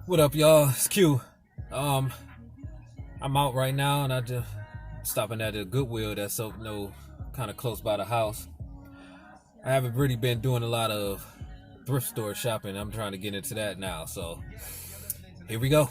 What up, y'all? It's Q. I'm out right now, and I just stopping at a Goodwill that's up, kind of close by the house. I haven't really been doing a lot of thrift store shopping. I'm trying to get into that now, so here we go.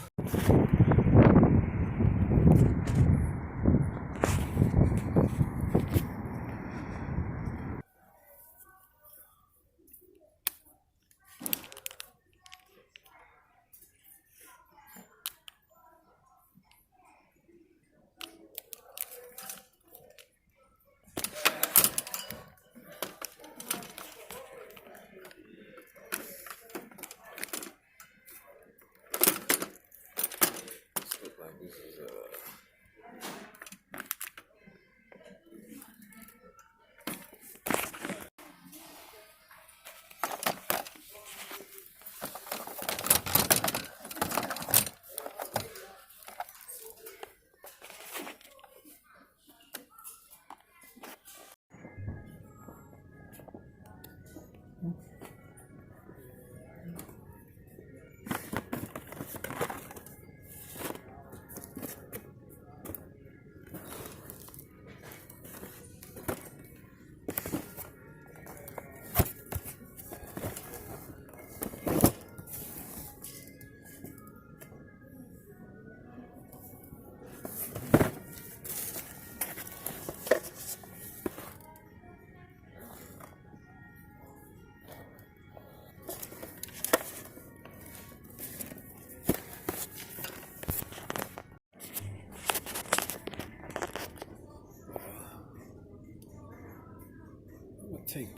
Take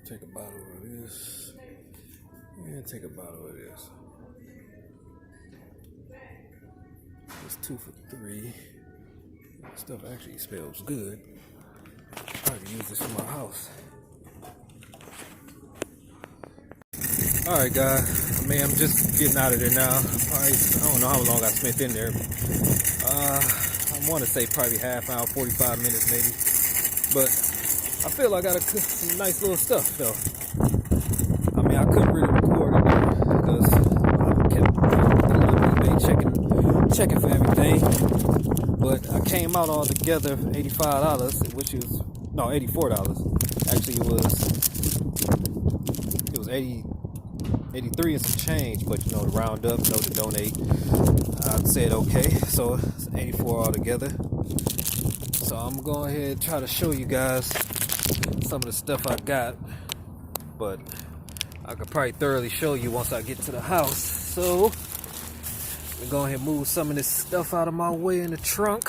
take a bottle of this and take a bottle of this. It's 2 for $3. Stuff actually smells good. I can use this for my house. Alright guys, I'm just getting out of there now. I don't know how long I spent in there. I want to say probably half hour, 45 minutes maybe. But I feel I got some nice little stuff though. I mean, I couldn't really record it because I kept eBay checking for everything. But I came out all together $85, which is, no, $84. Actually, it was 83 and some change, but to round up, to donate, I said okay, so it's 84 altogether. So I'm gonna go ahead and try to show you guys some of the stuff I got, but I could probably thoroughly show you once I get to the house. So I'm gonna go ahead and move some of this stuff out of my way in the trunk.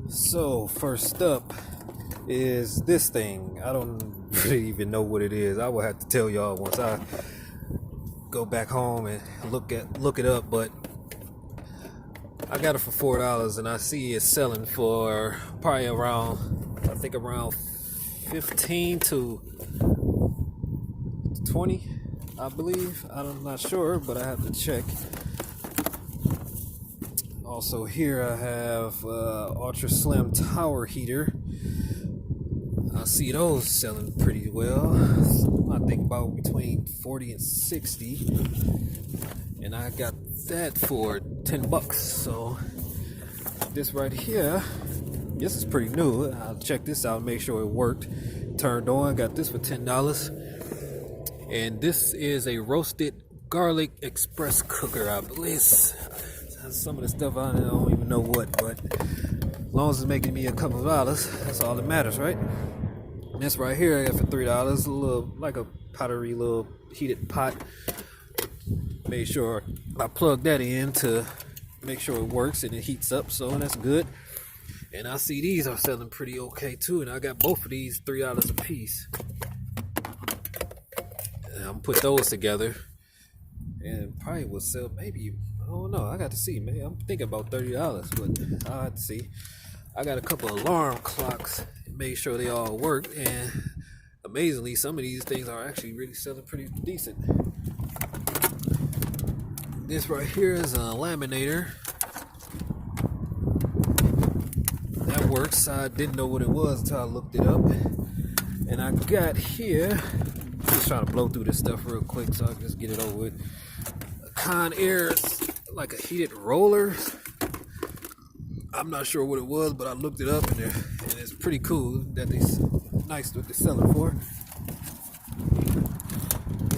So first up is this thing. I don't really even know what it is. I will have to tell y'all once I go back home and look it up, but I got it for $4 and I see it selling for probably around 15 to 20, I believe. I'm not sure, but I have to check. Also here I have ultra slim tower heater. I see those selling pretty well. I think about between 40 and 60, and I got that for $10. So this right here, this is pretty new. I'll check this out, make sure it worked. Turned on. Got this for $10, and this is a roasted garlic express cooker, I believe. Some of the stuff I don't even know what, but as long as it's making me a couple of dollars, that's all that matters, right? And this right here I got for $3, a little like a pottery little heated pot. Made sure I plugged that in to make sure it works and it heats up, so that's good. And I see these are selling pretty okay too, and I got both of these $3 a piece. And I'm gonna put those together, and probably will sell maybe. I don't know. I got to see, man. I'm thinking about $30, but I'll have to see. I got a couple of alarm clocks. Made sure they all work, and amazingly, some of these things are actually really selling pretty decent. This right here is a laminator. That works. I didn't know what it was until I looked it up. And I got here, just trying to blow through this stuff real quick so I can just get it over with. A Conair, like a heated roller. I'm not sure what it was, but I looked it up and it's pretty cool. That these nice what they're selling for.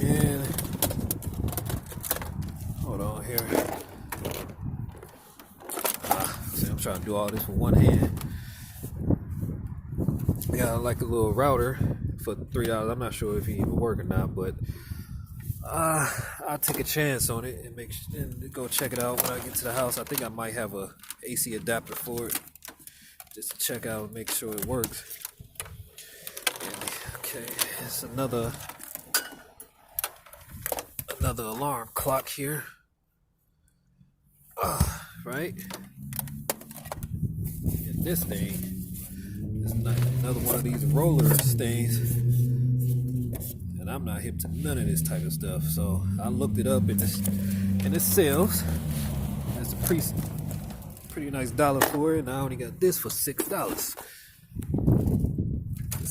And hold on here. See, I'm trying to do all this with one hand. Yeah, like a little router for $3. I'm not sure if he even work or not, but I'll take a chance on it and go check it out when I get to the house. I think I might have a AC adapter for it, just to check out and make sure it works. And, okay, it's another alarm clock here. Right? And this thing. It's another one of these rollers things, and I'm not hip to none of this type of stuff. So I looked it up, and it sells. That's a pretty nice dollar for it, and I only got this for $6. The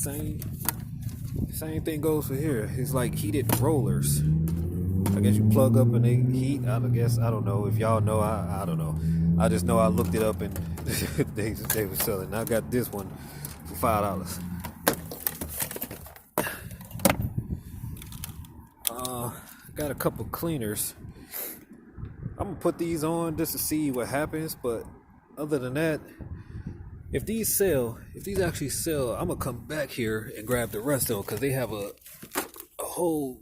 same thing goes for here. It's like heated rollers. I guess you plug up and they heat. I don't know if y'all know. I don't know. I just know I looked it up and they were selling. I got this one for $5. Got a couple cleaners. I'm gonna put these on just to see what happens, but other than that, if these actually sell, I'm gonna come back here and grab the rest of them, because they have a whole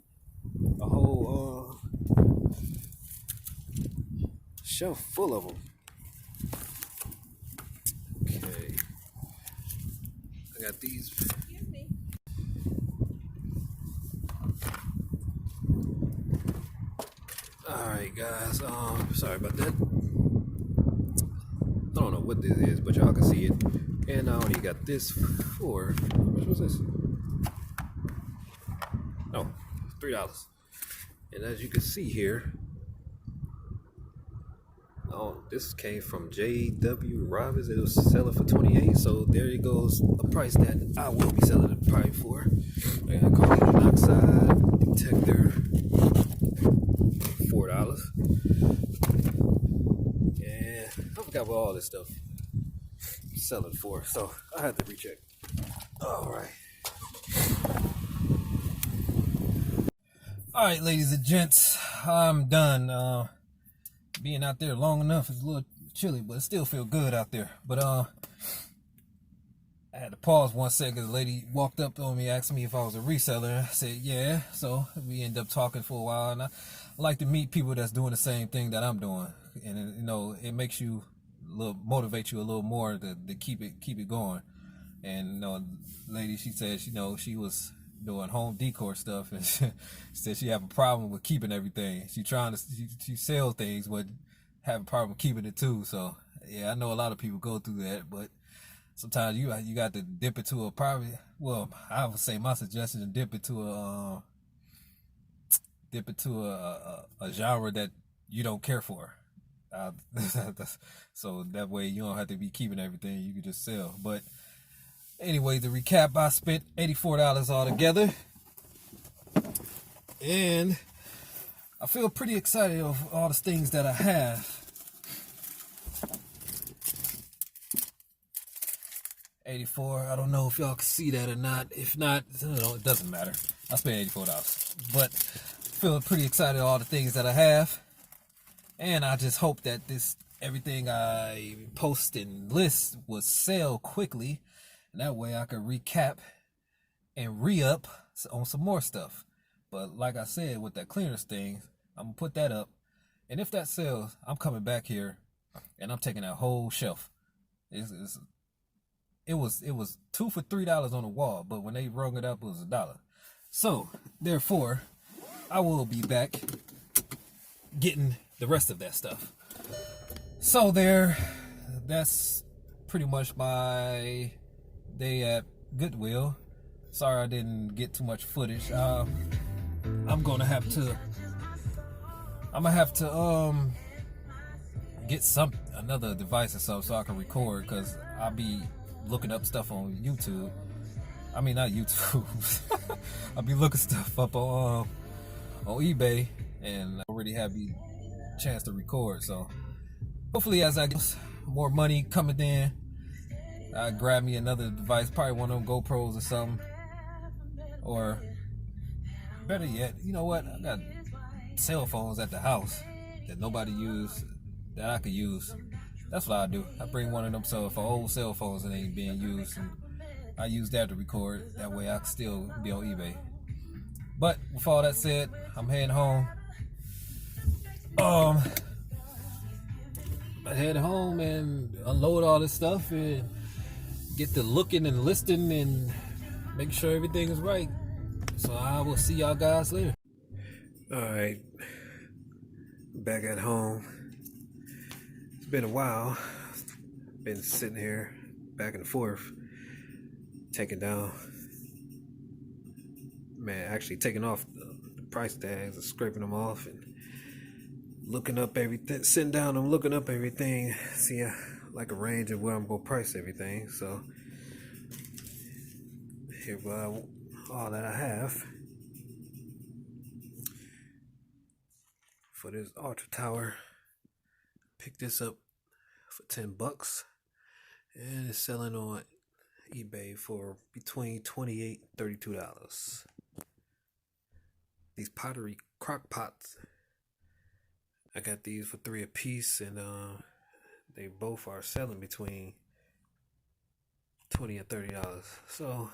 shelf full of them. Okay, I got these. Excuse me. All right, guys. Sorry about that. I don't know what this is, but y'all can see it. And I only got this for, how much was this? No, $3. And as you can see here, this came from J.W. Robbins. It was selling for $28. So there it goes, a price that I will be selling it probably for. I got carbon monoxide detector, $4. And I forgot what all this stuff is selling for, so I had to recheck. All right, ladies and gents, I'm done. Being out there long enough is a little chilly, but it still feel good out there. But I had to pause 1 second. The lady walked up on me, asked me if I was a reseller. I said, yeah. So we ended up talking for a while, and I like to meet people that's doing the same thing that I'm doing. And you know, it makes you motivate you a little more to keep it going. And you know, lady, she said, she was doing home decor stuff, and she said she have a problem with keeping everything. She sells things, but have a problem with keeping it too. So yeah, I know a lot of people go through that, but sometimes you got to dip into a probably. Well, I would say my suggestion is dip into a genre that you don't care for. So that way you don't have to be keeping everything. You can just sell. But anyway, to recap, I spent $84 altogether, and I feel pretty excited of all the things that I have. 84. I don't know if y'all can see that or not. If not, it doesn't matter. I spent $84, but feeling pretty excited all the things that I have, and I just hope that everything I post and list will sell quickly, and that way I can recap and re-up on some more stuff. But like I said, with that clearance thing, I'm gonna put that up, and if that sells, I'm coming back here and I'm taking that whole shelf. It was 2 for $3 on the wall, but when they rung it up, it was $1. So therefore, I will be back getting the rest of that stuff. So that's pretty much my day at Goodwill. Sorry I didn't get too much footage. I'm gonna have to. I'm gonna have to get another device or something so I can record, because I'll be looking up stuff on YouTube. I mean, not YouTube. I'll be looking stuff up on eBay, and I already have the chance to record. So hopefully, as I get more money coming in, I grab me another device, probably one of them GoPros or something. Or better yet, you know what? I got cell phones at the house that nobody used that I could use. That's what I do. I bring one of them old cell phones that ain't being used, and I use that to record. That way I can still be on eBay. But with all that said, I'm heading home. I head home and unload all this stuff and get to looking and listing and make sure everything is right. So I will see y'all guys later. Alright, back at home. It's been a while. Been sitting here back and forth, taking down, actually taking off the price tags and scraping them off and looking up everything, sitting down and looking up everything, see like a range of where I'm gonna price everything. So here all that I have for this Ultra Tower. Picked this up for $10 and it's selling on eBay for between $28 and $32. These pottery crock pots, I got these for $3 a piece, and they both are selling between $20 and $30. So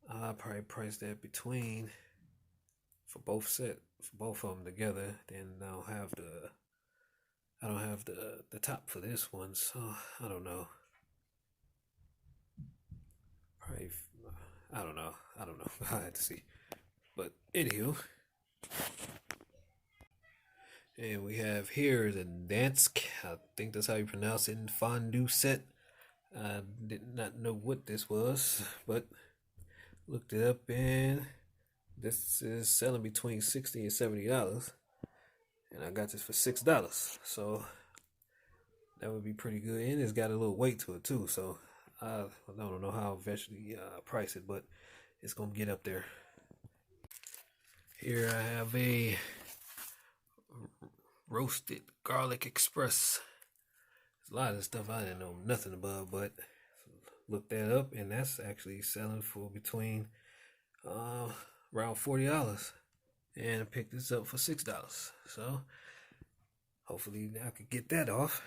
I'll probably price that between for both of them together. Then I don't have the top for this one, so I don't know. Probably, I don't know. I had to see. But anywho, and we have here is a Dansk, I think that's how you pronounce it, fondue set. I did not know what this was, but looked it up, and this is selling between $60 and $70, and I got this for $6. So that would be pretty good, and it's got a little weight to it too. So I don't know how I'll eventually price it, but it's gonna get up there. Here I have a roasted garlic express. There's a lot of stuff I didn't know nothing about, but looked that up, and that's actually selling for between around $40, and I picked this up for $6. So hopefully I could get that off.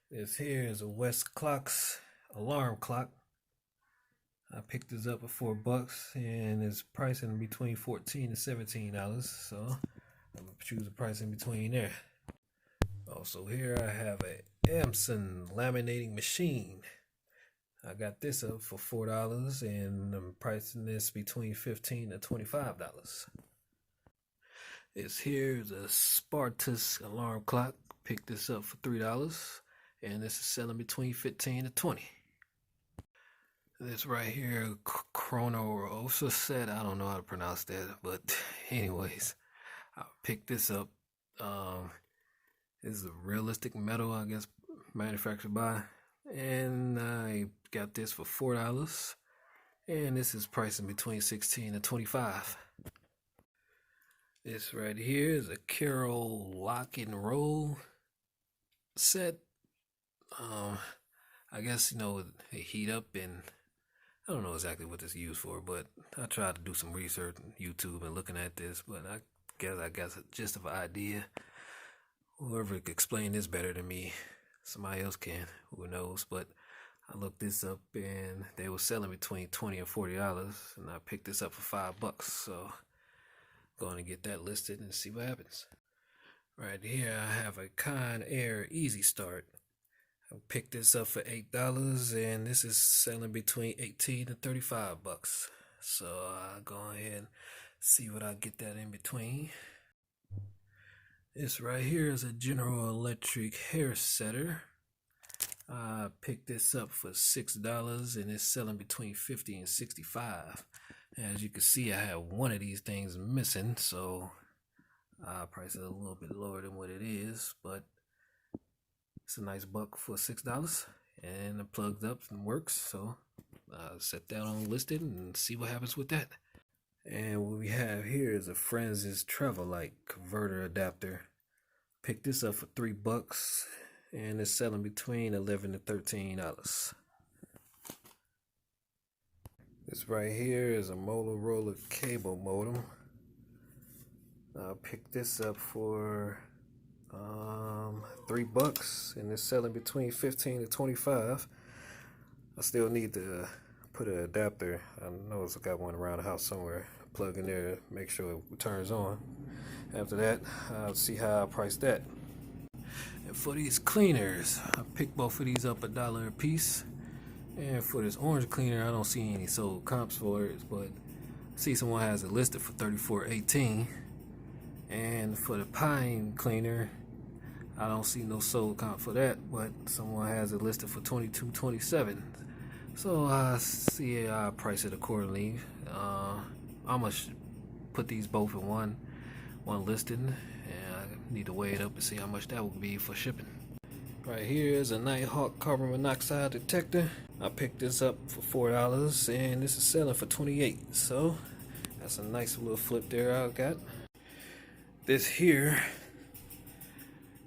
This here is a West Clocks alarm clock. I picked this up for $4, and it's pricing between $14 and $17. So I'm gonna choose a price in between there. Also, here I have a Amson laminating machine. I got this up for $4, and I'm pricing this between $15 and $25. This here is a Spartus alarm clock. Picked this up for $3, and this is selling between $15 and $20. This right here, Chrono Rosa set. I don't know how to pronounce that, but anyways, I picked this up. This is a realistic metal, I guess, manufactured by, and I got this for $4, and this is pricing between $16 and $25. This right here is a Carol lock and roll set. I guess, they heat up, and I don't know exactly what this is used for, but I tried to do some research on YouTube and looking at this, but I guess a gist of an idea. Whoever could explain this better than me, somebody else can, who knows. But I looked this up, and they were selling between $20 and $40, and I picked this up for $5. So going to get that listed and see what happens. Right here I have a Con Air Easy Start. I picked this up for $8, and this is selling between $18 and $35. So I'll go ahead and see what I get that in between. This right here is a General Electric hair setter. I picked this up for $6 and it's selling between 50 and 65. As you can see, I have one of these things missing, so I price it a little bit lower than what it is, but it's a nice buck for $6 and it plugs up and works. So I'll set that on listed and see what happens with that. And what we have here is a Francis Travel Light converter adapter. Picked this up for $3 and it's selling between $11 to $13. This right here is a Motorola cable modem. I picked this up for $3 and it's selling between 15 to 25. I still need to put an adapter. I know I got one around the house somewhere. Plug in there to make sure it turns on. After that, I'll see how I price that. And for these cleaners, I picked both of these up $1 a piece. And for this orange cleaner, I don't see any sold comps for it, but I see someone has it listed for $34.18. And for the pine cleaner, I don't see no sold comp for that, but someone has it listed for $22.27. So I see I price it accordingly. I'm gonna put these both in one listing, and I need to weigh it up and see how much that would be for shipping. Right here is a Nighthawk carbon monoxide detector. I picked this up for $4 and this is selling for $28. So that's a nice little flip there I got. This here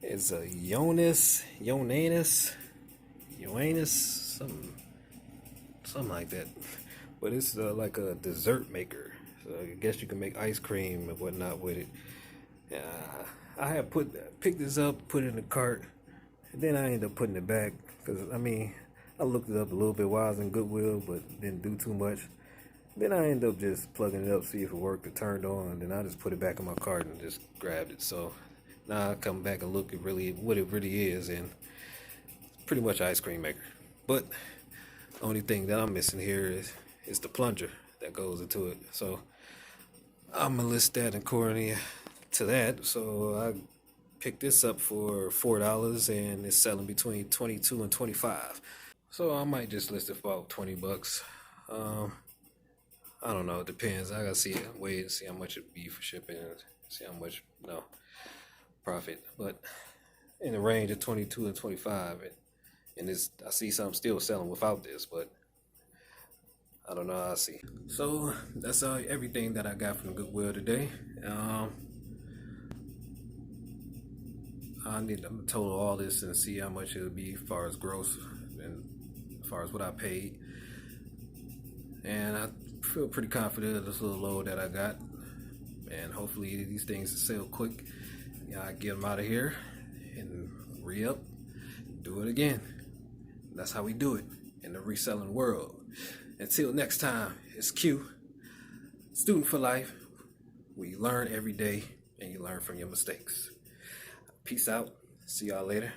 is a Jonas, something like that. But it's like a dessert maker. So I guess you can make ice cream and whatnot with it. I had picked this up, put it in the cart, and then I ended up putting it back because I looked it up a little bit while I was in Goodwill, but didn't do too much. Then I ended up just plugging it up, see if it worked. It turned on. Then I just put it back in my cart and just grabbed it. So now I come back and look at what it really is, and it's pretty much an ice cream maker. But the only thing that I'm missing here is the plunger that goes into it. So I'm gonna list that accordingly to that. So I picked this up for $4 and it's selling between 22 and 25. So I might just list it for about $20. I don't know, it depends. I gotta see it, wait and see how much it'd be for shipping and see how much profit. But in the range of 22 and 25, and I see some still selling without this, but I don't know, I'll see. So that's everything that I got from Goodwill today. I need to total all this and see how much it'll be as far as gross and as far as what I paid. And I feel pretty confident of this little load that I got, and hopefully these things will sell quick. I get them out of here and re-up, do it again. That's how we do it in the reselling world. Until next time, it's Q, student for life. We learn every day and you learn from your mistakes. Peace out. See y'all later.